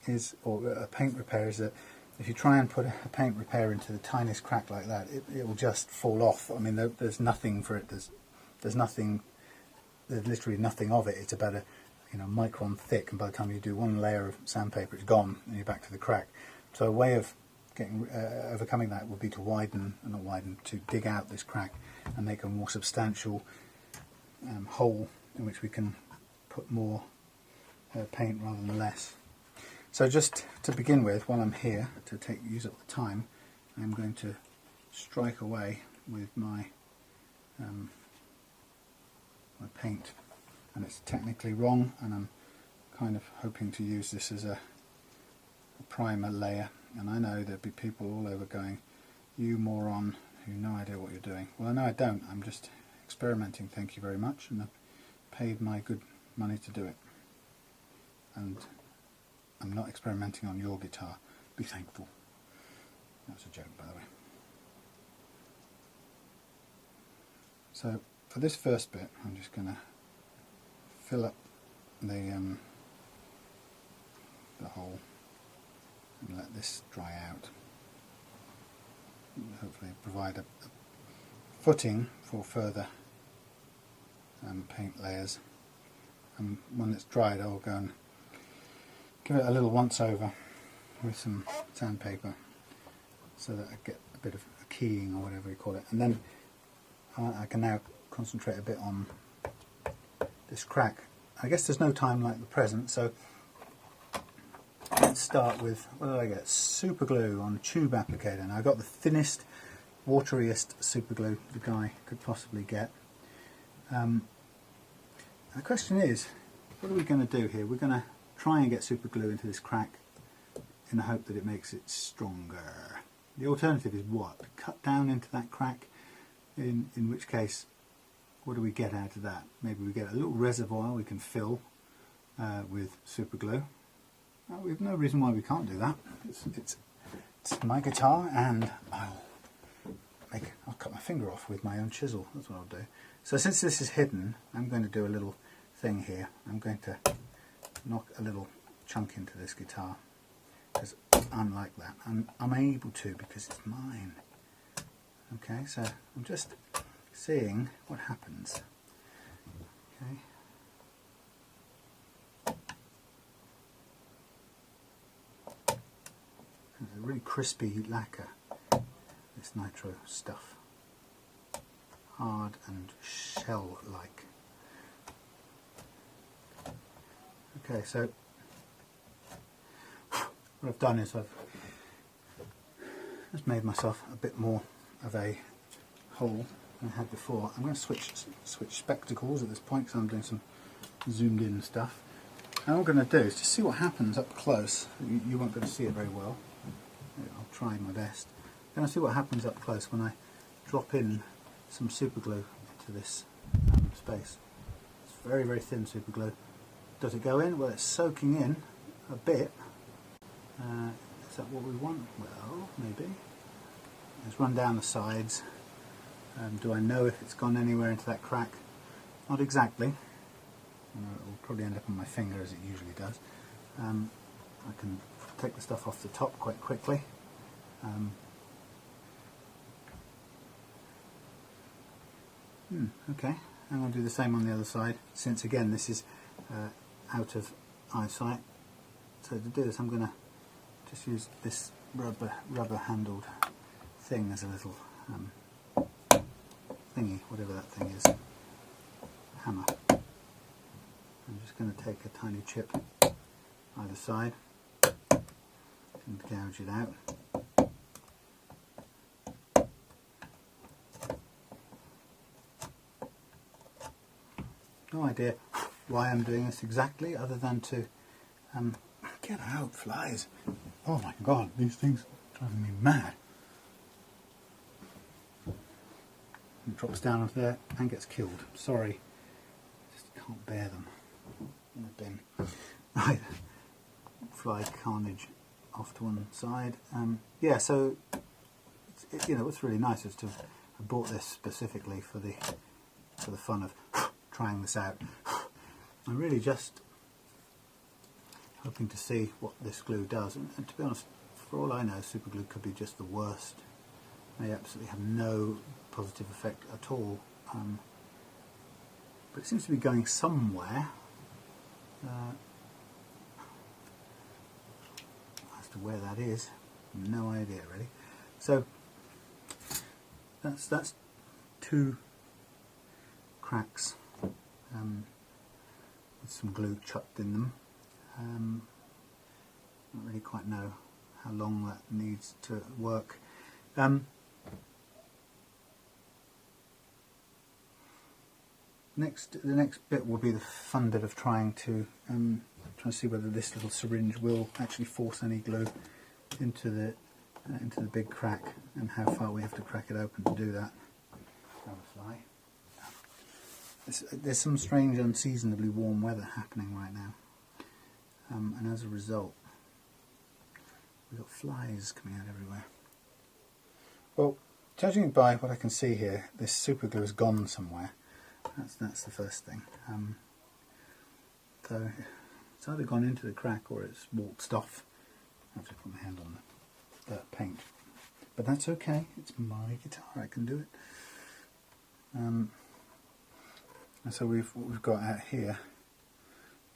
is, or a paint repair, is that if you try and put a paint repair into the tiniest crack like that, it will just fall off. I mean, there's nothing for it. There's nothing. There's literally nothing of it. It's about a micron thick, and by the time you do one layer of sandpaper, it's gone, and you're back to the crack. So a way of getting overcoming that would be to dig out this crack and make a more substantial hole in which we can put more paint rather than less. So just to begin with, while I'm here to use up the time, I'm going to strike away with my my paint, and it's technically wrong, and I'm kind of hoping to use this as a primer layer, and I know there'll be people all over going, "You moron, you have no idea what you're doing." Well, no, I don't. I'm just experimenting, thank you very much, and I've paid my good money to do it, and I'm not experimenting on your guitar. Be thankful. That's a joke, by the way. So for this first bit, I'm just going to fill up the hole and let this dry out. And hopefully provide a footing for further paint layers. And when it's dried, I'll go and give it a little once over with some sandpaper so that I get a bit of a keying or whatever you call it, and then I can now concentrate a bit on this crack. I guess there's no time like the present, so let's start with, what did I get? Super glue on tube applicator. Now I got the thinnest wateriest super glue the guy could possibly get. The question is, what are we going to do here? We're going to try and get super glue into this crack in the hope that it makes it stronger. The alternative is what? Cut down into that crack, in which case, what do we get out of that? Maybe we get a little reservoir we can fill with super glue. We have no reason why we can't do that. It's my guitar, and I'll cut my finger off with my own chisel. That's what I'll do. So since this is hidden, I'm going to do a little thing here. I'm going to knock a little chunk into this guitar, because I'm like that. I'm able to because it's mine. Okay, so I'm just seeing what happens. Okay. It's a really crispy lacquer, this nitro stuff. Hard and shell-like. Okay, so what I've done is I've just made myself a bit more of a hole than I had before. I'm going to switch spectacles at this point because I'm doing some zoomed in stuff. And what I'm going to do is just see what happens up close. You won't be able to see it very well. I'll try my best. I'm going to see what happens up close when I drop in some super glue into this space. It's very, very thin super glue. Does it go in? Well, it's soaking in a bit. Is that what we want? Well, maybe. Let's run down the sides. Do I know if it's gone anywhere into that crack? Not exactly. It will probably end up on my finger as it usually does. I can take the stuff off the top quite quickly. Okay, I'm going to do the same on the other side, since again this is out of eyesight. So to do this I'm going to just use this rubber handled thing as a little thingy, whatever that thing is, hammer. I'm just going to take a tiny chip either side and gouge it out. No idea why I'm doing this exactly, other than to get out, flies. Oh my god, these things are driving me mad. It drops down off there and gets killed. Sorry, just can't bear them in a bin. Right, fly carnage off to one side. Yeah, so you know what's really nice is to have bought this specifically for the fun of trying this out. I'm really just hoping to see what this glue does, and to be honest, for all I know, super glue could be just the worst. May absolutely have no positive effect at all, but it seems to be going somewhere. As to where that is, no idea really. So that's two cracks with some glue chucked in them. Don't really quite know how long that needs to work. The next bit will be the fun bit of trying to see whether this little syringe will actually force any glue into the big crack, and how far we have to crack it open to do that. Fly. There's some strange, unseasonably warm weather happening right now, and as a result, we've got flies coming out everywhere. Well, judging by what I can see here, this super glue has gone somewhere. That's the first thing. So it's either gone into the crack or it's waltzed off. I have to put my hand on the paint, but that's okay. It's my guitar. I can do it. And so what we've got out here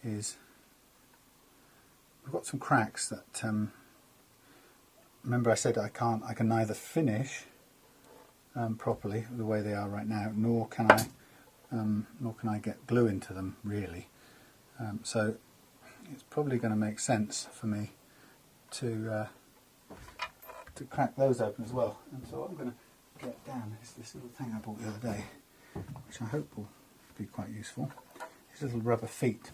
is we've got some cracks that remember I said I can neither finish properly the way they are right now, nor can I get glue into them really. So it's probably going to make sense for me to crack those open as well. And so what I'm going to get down is this little thing I bought the other day, which I hope will be quite useful. These little rubber feet.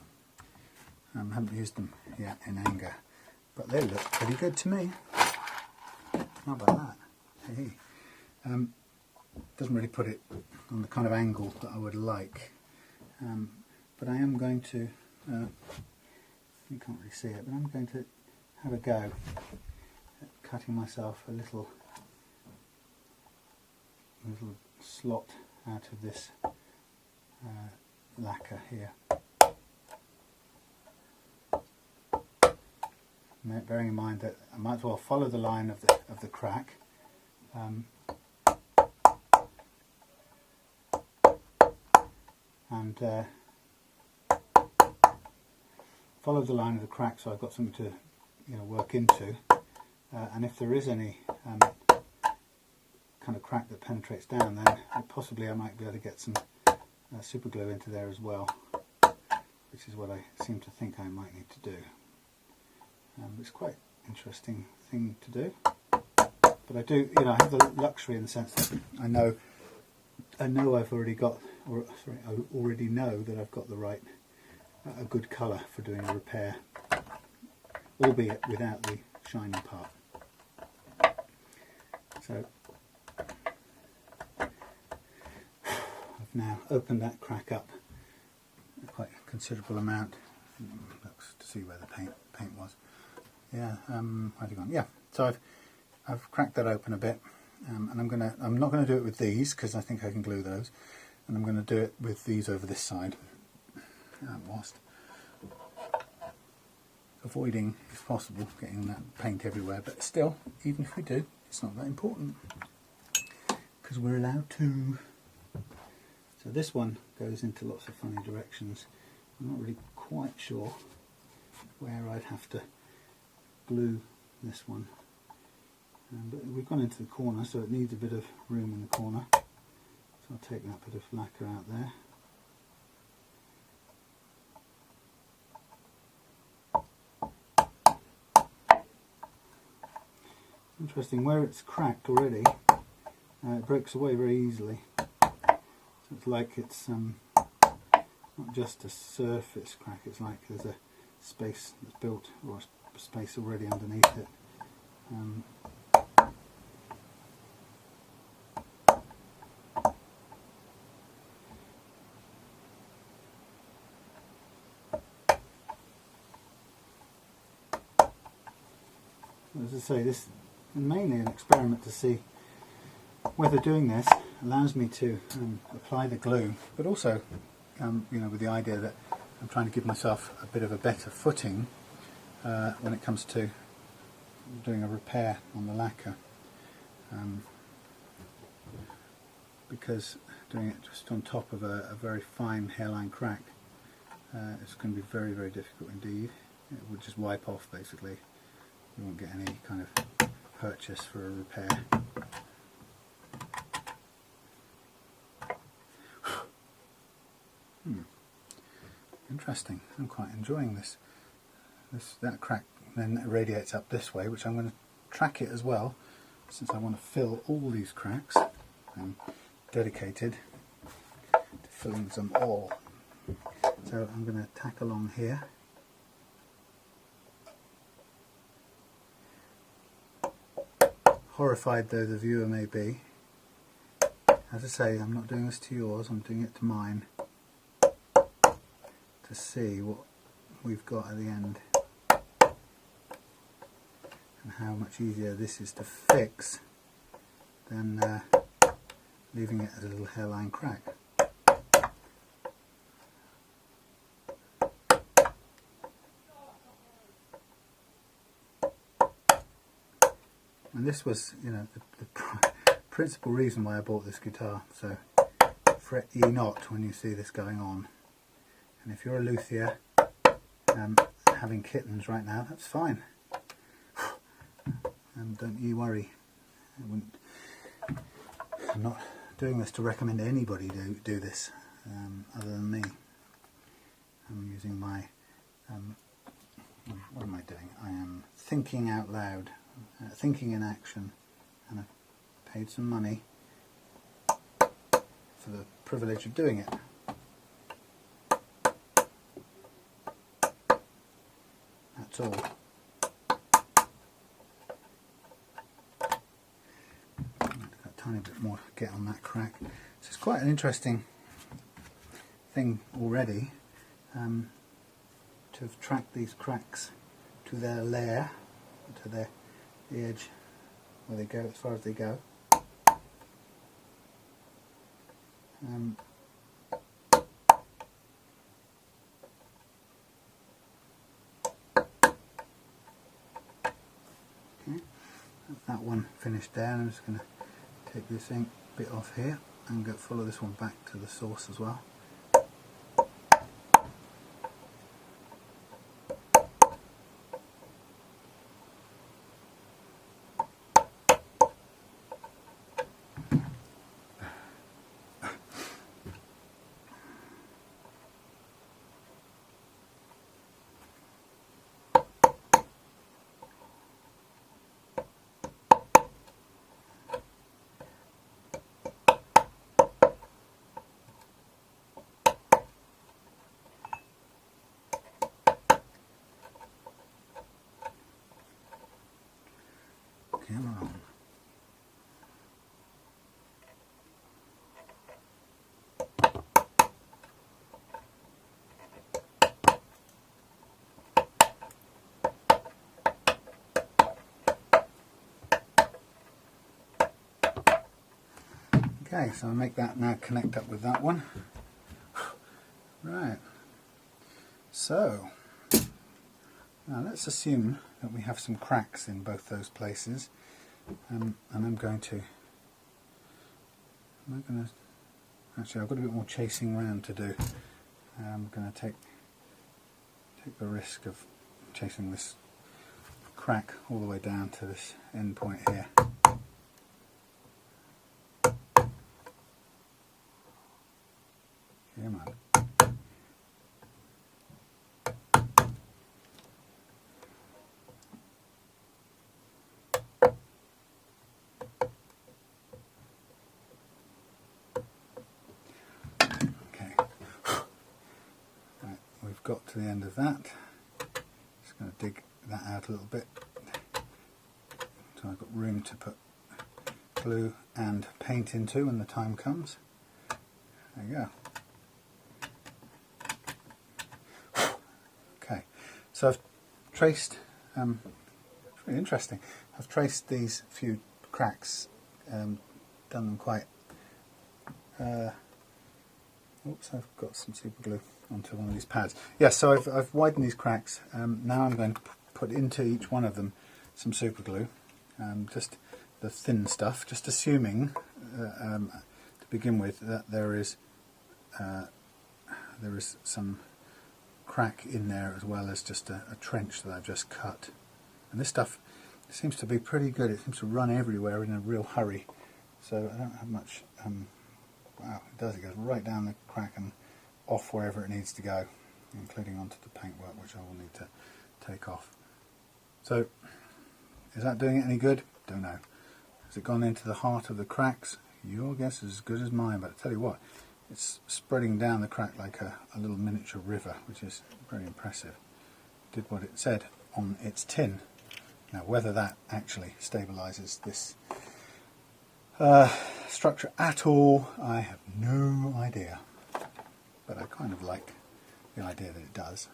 I haven't used them yet in anger, but they look pretty good to me. How about that? Hey. Doesn't really put it on the kind of angle that I would like, but I am going to, you can't really see it, but I'm going to have a go at cutting myself a little slot out of this lacquer here. Bearing in mind that I might as well follow the line of the crack. And follow the line of the crack, so I've got something to work into. And if there is any kind of crack that penetrates down, then possibly I might be able to get some super glue into there as well, which is what I seem to think I might need to do. It's quite an interesting thing to do, but I do, I have the luxury in the sense that I know I've already got, I already know that I've got the right, a good colour for doing a repair, albeit without the shiny part. So I've now opened that crack up quite a considerable amount. Looks to see where the paint was. Yeah, where'd it gone? Yeah, so I've cracked that open a bit, and I'm not gonna do it with these because I think I can glue those, and I'm gonna do it with these over this side, whilst avoiding, if possible, getting that paint everywhere. But still, even if we do, it's not that important because we're allowed to. So this one goes into lots of funny directions. I'm not really quite sure where I'd have to glue this one, but we've gone into the corner, so it needs a bit of room in the corner, so I'll take that bit of lacquer out there. Interesting, where it's cracked already, it breaks away very easily, so it's like it's not just a surface crack, it's like there's a space that's built, or a space already underneath it. As I say, this is mainly an experiment to see whether doing this allows me to apply the glue, but also with the idea that I'm trying to give myself a bit of a better footing when it comes to doing a repair on the lacquer, because doing it just on top of a very fine hairline crack, it's going to be very, very difficult indeed. It would just wipe off basically. You won't get any kind of purchase for a repair. Interesting. I'm quite enjoying this. That crack then radiates up this way, which I'm going to track it as well, since I want to fill all these cracks. I'm dedicated to filling them all. So I'm going to tack along here. Horrified though the viewer may be, as I say, I'm not doing this to yours, I'm doing it to mine, to see what we've got at the end and how much easier this is to fix than leaving it as a little hairline crack. And this was, the principal reason why I bought this guitar. So fret ye not when you see this going on. And if you're a luthier having kittens right now, that's fine. And don't you worry. I'm not doing this to recommend anybody do this other than me. I'm using my, what am I doing? I am thinking out loud. Thinking in action, and I've paid some money for the privilege of doing it. That's all. A tiny bit more to get on that crack. So it's quite an interesting thing already to have tracked these cracks to their lair, to the edge where they go, as far as they go. Okay, that one finished there, and I'm just going to take this ink bit off here and go follow this one back to the source as well. Come on. Okay, so I'll make that now connect up with that one. Right. So, now let's assume that we have some cracks in both those places, and I'm going to actually I've got a bit more chasing around to do. I'm going to take the risk of chasing this crack all the way down to this end point here. Come on. Got to the end of that. Just going to dig that out a little bit so I've got room to put glue and paint into when the time comes. There you go. Okay, so I've traced, it's really interesting, I've traced these few cracks, done them quite, oops, I've got some super glue onto one of these pads. Yes, so I've widened these cracks. Now I'm going to put into each one of them some super glue, just the thin stuff, just assuming to begin with that there is some crack in there as well as just a trench that I've just cut. And this stuff seems to be pretty good. It seems to run everywhere in a real hurry. So I don't have much. Wow, it does. It goes right down the crack and off wherever it needs to go, including onto the paintwork, which I will need to take off. So, is that doing it any good? Don't know. Has it gone into the heart of the cracks? Your guess is as good as mine, but I tell you what, it's spreading down the crack like a little miniature river, which is very impressive. It did what it said on its tin. Now, whether that actually stabilises this structure at all, I have no idea. But I kind of like the idea that it does.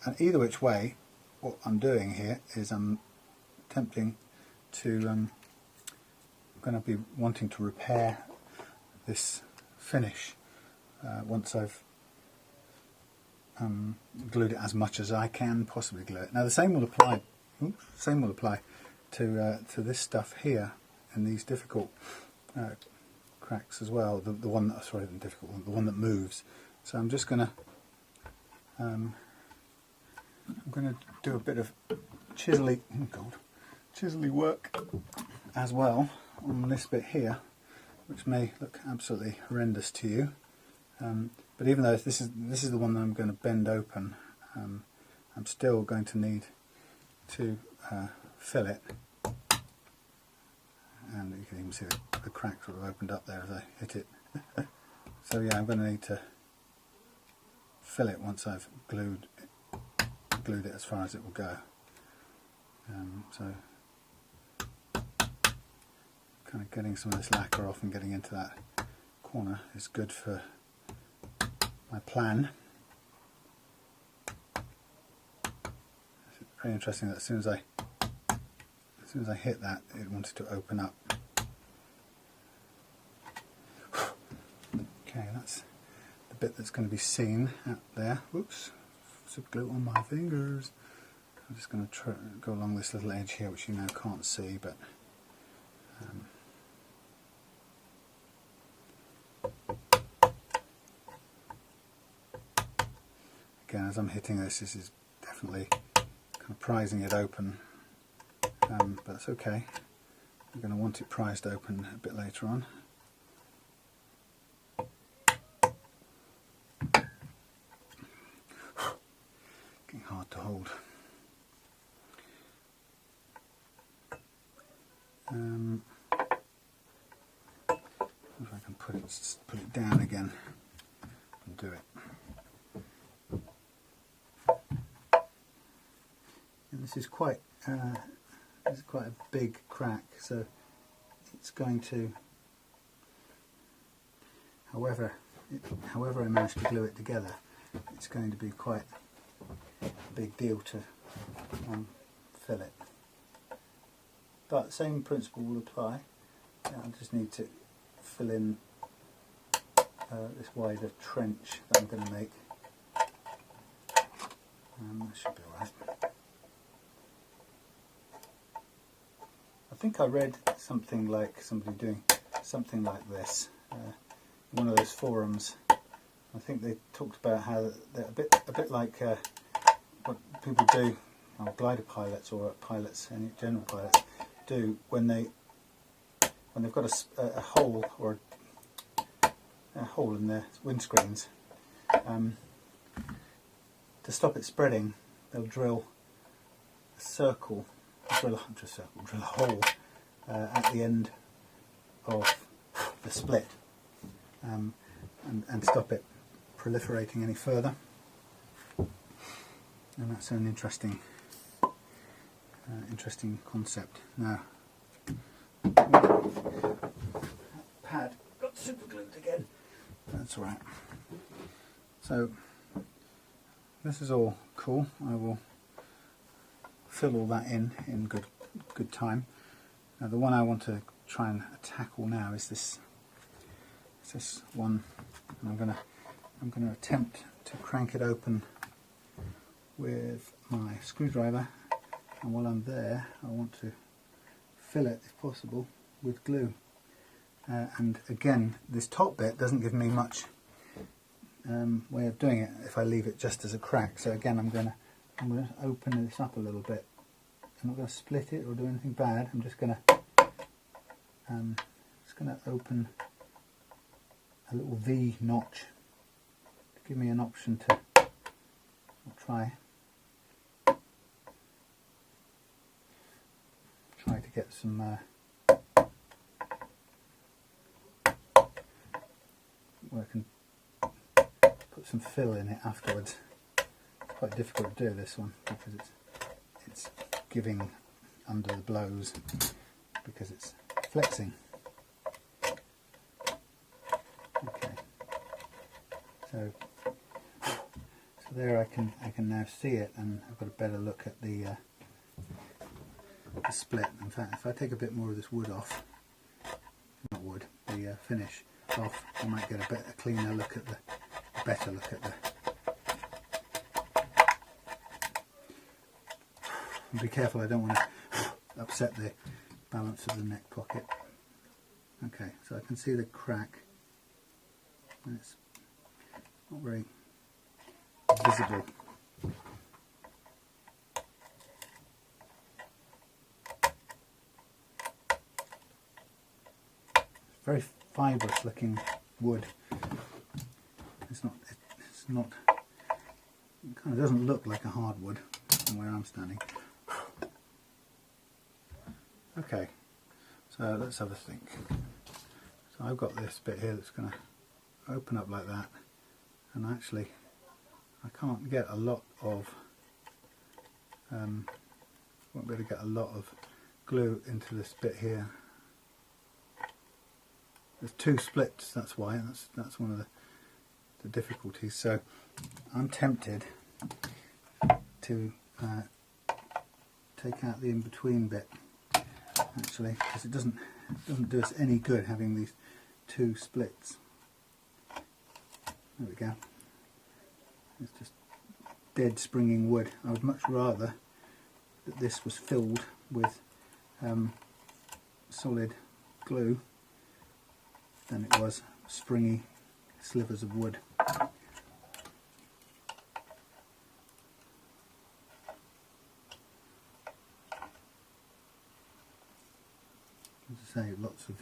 And either which way, what I'm doing here is I'm attempting to, I'm going to be wanting to repair this finish once I've glued it as much as I can possibly glue it. Now the same will apply. Same will apply to this stuff here and these difficult cracks as well. The one that, sorry, the difficult one, the one that moves. So I'm just going to do a bit of chisely work as well on this bit here, which may look absolutely horrendous to you. But even though this is the one that I'm going to bend open, I'm still going to need to fill it. And you can even see the crack sort of opened up there as I hit it. So yeah, I'm going to need to fill it once I've glued it as far as it will go. So kind of getting some of this lacquer off and getting into that corner is good for my plan. It's very interesting that as soon as I hit that, it wanted to open up. Okay, that's the bit that's going to be seen out there. Whoops, super glue on my fingers. I'm just going to go along this little edge here, which you now can't see, but again, as I'm hitting this is definitely kind of prizing it open, but that's okay. I'm going to want it prized open a bit later on. Getting hard to hold. If I can put it down again and do it. And this is quite a big crack, so it's going to, however I manage to glue it together, it's going to be quite a big deal to fill it. But the same principle will apply. I just need to fill in this wider trench that I'm going to make. That should be alright. I think I read something like somebody doing something like this in one of those forums. I think they talked about how they're a bit like what people do, or glider pilots or pilots, any general pilots do when they've got a hole or a hole in their windscreens. To stop it spreading, they'll drill a circle. Drill a hole at the end of the split and stop it proliferating any further. And that's an interesting concept. Now, that pad got super glued again. That's all right. So this is all cool. I will fill all that in good time. Now the one I want to try and tackle now is this one. And I'm gonna attempt to crank it open with my screwdriver, and while I'm there I want to fill it, if possible, with glue. And again, this top bit doesn't give me much way of doing it if I leave it just as a crack. So again, I'm going to open this up a little bit. I'm not going to split it or do anything bad. I'm just going to open a little V notch to give me an option to try to get some where I can put some fill in it afterwards. It's quite difficult to do this one because it's giving under the blows because it's flexing. Okay, so there I can now see it, and I've got a better look at the split. In fact, if I take a bit more of this wood off, not wood, the finish off, I might get a cleaner look at a better look at the. And be careful, I don't want to upset the balance of the neck pocket. Okay, so I can see the crack. It's not very visible. Very fibrous looking wood. It's not, it kind of doesn't look like a hardwood from where I'm standing. Okay, so let's have a think. So I've got this bit here that's going to open up like that, and actually I can't get a lot of won't be able to get a lot of glue into this bit here. There's two splits, that's why. That's one of the difficulties. So I'm tempted to take out the in-between bit, actually, because it doesn't do us any good having these two splits. There we go. It's just dead springing wood. I would much rather that this was filled with solid glue than it was springy slivers of wood. As I say, lots of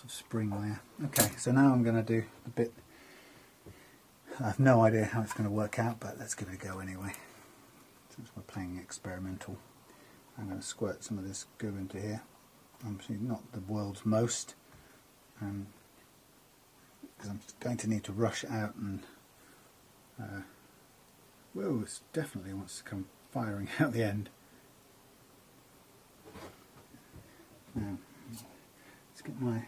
spring there. Okay, so now I'm going to do the bit. I have no idea how it's going to work out, but let's give it a go anyway. Since we're playing experimental, I'm going to squirt some of this glue into here. Obviously not the world's most, because I'm going to need to rush out and whoa, it definitely wants to come firing out the end. Now let's get my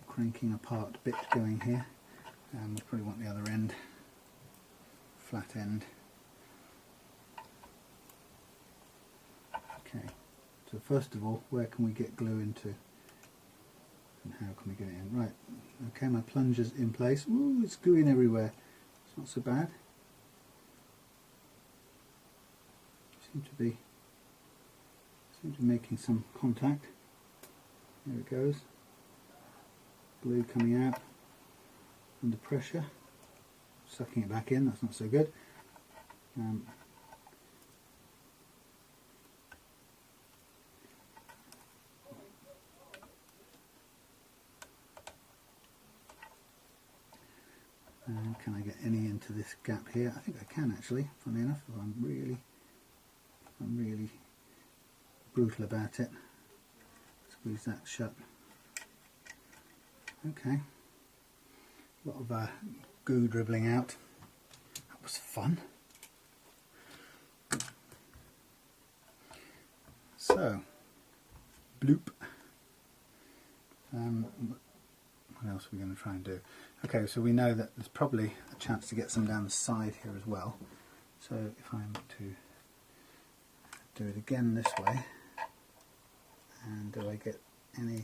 cranking apart bit going here, and we'll probably want the other end, flat end. Okay, so first of all, where can we get glue into, and how can we get it in? Right, okay, my plunger's in place. Ooh, it's gluing everywhere. It's not so bad. Seem to be making some contact. There it goes. Glue coming out under pressure. Sucking it back in, that's not so good. Can I get any into this gap here? I think I can actually, funny enough, if I'm really brutal about it. Squeeze that shut. Okay. A lot of goo dribbling out. That was fun. So, bloop. What else are we going to try and do? Okay, so we know that there's probably a chance to get some down the side here as well. So if I'm to do it again this way, and do I get any?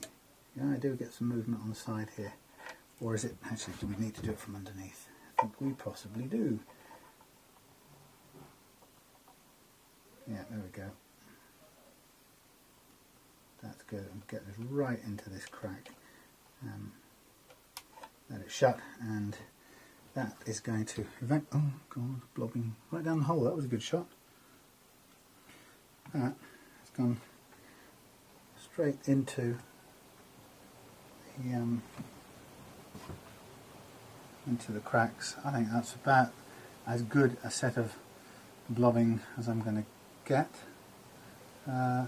Yeah, I do get some movement on the side here. Or is it actually? Do we need to do it from underneath? I think we possibly do. Yeah, there we go. That's good. And get this right into this crack. Let it shut, and that is going to oh god, blobbing right down the hole. That was a good shot. That has gone straight into the cracks. I think that's about as good a set of blobbing as I'm going to get. I'm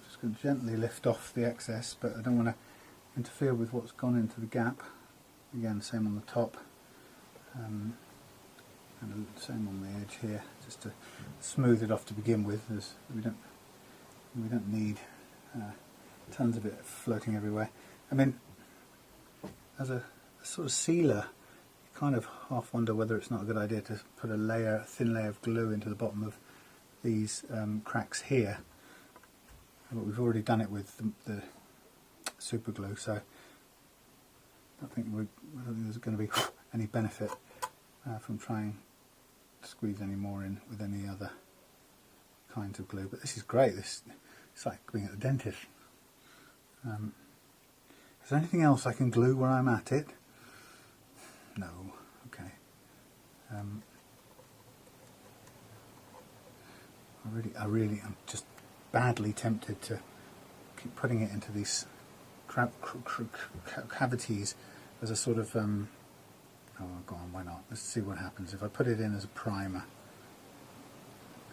just going to gently lift off the excess, but I don't want to interfere with what's gone into the gap. Again, same on the top, and the same on the edge here, just to smooth it off to begin with, as we don't need tons of it floating everywhere. I mean, as a sort of sealer, you kind of half wonder whether it's not a good idea to put a thin layer of glue into the bottom of these cracks here. But we've already done it with the super glue, so I don't think there's going to be any benefit from trying to squeeze any more in with any other kinds of glue. But this is great. It's like being at the dentist. Is there anything else I can glue where I'm at it? No. Okay. I really am just badly tempted to keep putting it into these cavities as a sort of oh, go on, why not? Let's see what happens if I put it in as a primer.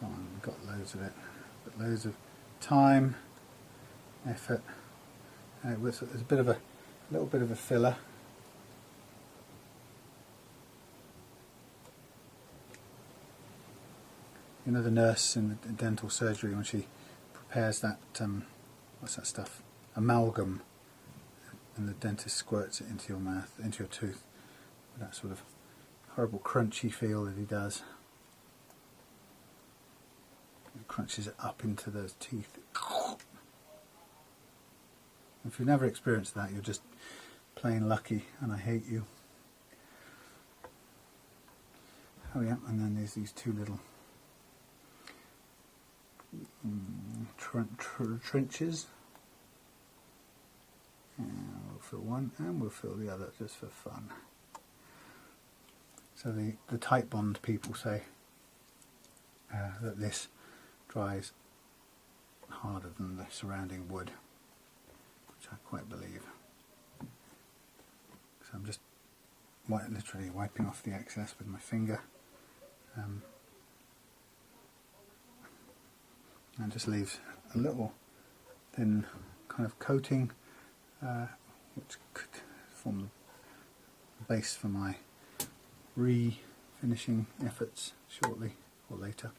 Go on, we've got loads of it, but loads of time, effort, There's a little bit of a filler. You know, the nurse in the dental surgery, when she prepares that, what's that stuff? Amalgam, and the dentist squirts it into your mouth, into your tooth. That sort of horrible crunchy feel that he does. He crunches it up into those teeth. If you've never experienced that, you're just plain lucky, and I hate you. Oh yeah, and then there's these two little trenches. And we'll fill one and we'll fill the other just for fun. So the Titebond people say that this dries harder than the surrounding wood, which I quite believe. So I'm just literally wiping off the excess with my finger. And just leaves a little thin kind of coating, which could form the base for my refinishing efforts shortly or later.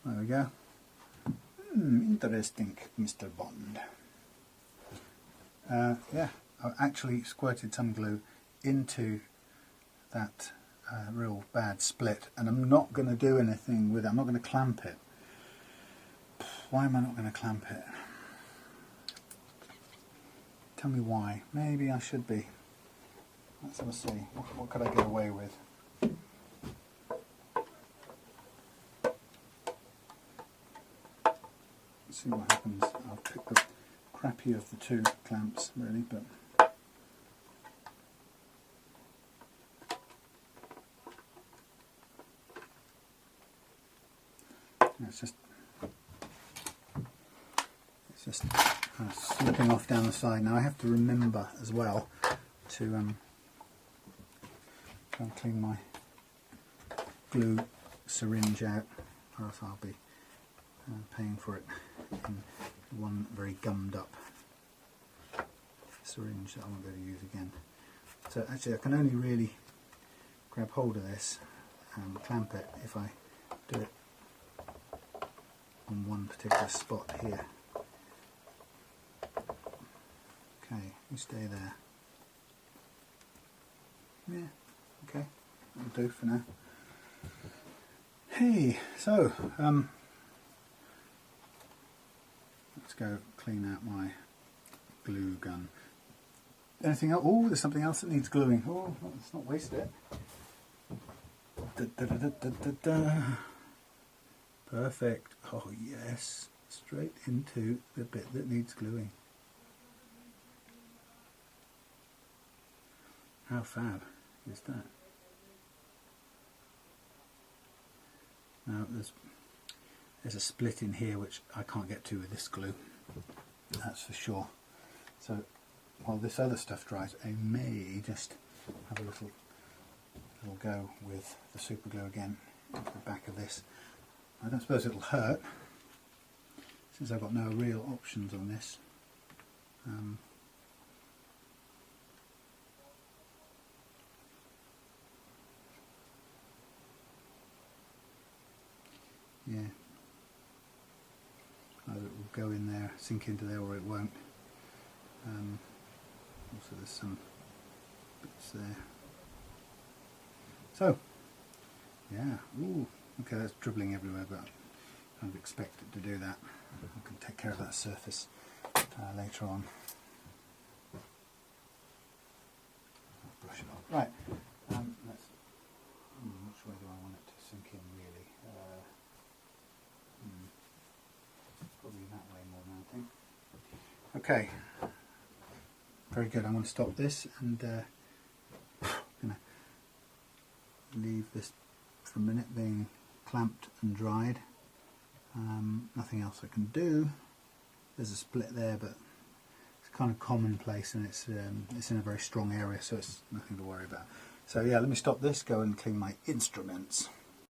There we go. Interesting, Mr. Bond. Yeah, I actually squirted some glue into that real bad split, and I'm not going to do anything with it. I'm not going to clamp it. Why am I not going to clamp it? Tell me why. Maybe I should be. Let's have a see. What could I get away with? Let's see what happens. I'll pick the crappy of the two clamps, really, but it's just kind of slipping off down the side. Now I have to remember as well to try and clean my glue syringe out, or else I'll be paying for it in one very gummed up syringe that I won't be able to use again. So actually I can only really grab hold of this and clamp it if I do it on one particular spot here. Okay, you stay there. Yeah, okay, that'll do for now. Hey, so let's go clean out my glue gun. Anything else? Oh, there's something else that needs gluing. Oh, let's not waste it. Perfect. Oh yes, straight into the bit that needs gluing. How fab is that? Now there's a split in here which I can't get to with this glue, that's for sure. So while this other stuff dries, I may just have a little go with the super glue again into the back of this. I don't suppose it'll hurt, since I've got no real options on this. Yeah, either it will go in there, sink into there, or it won't. Also there's some bits there. So, yeah, ooh, okay, that's dribbling everywhere, but I kind of expect it to do that. I can take care of that surface later on. I'll brush it off. Right, which way do I want it to sink in really? Probably that way more than I think. Okay, very good. I'm going to stop this and I'm going to leave this for a minute being clamped and dried. Nothing else I can do. There's a split there, but it's kind of commonplace, and it's in a very strong area, so it's nothing to worry about. So yeah, let me stop this, go and clean my instruments.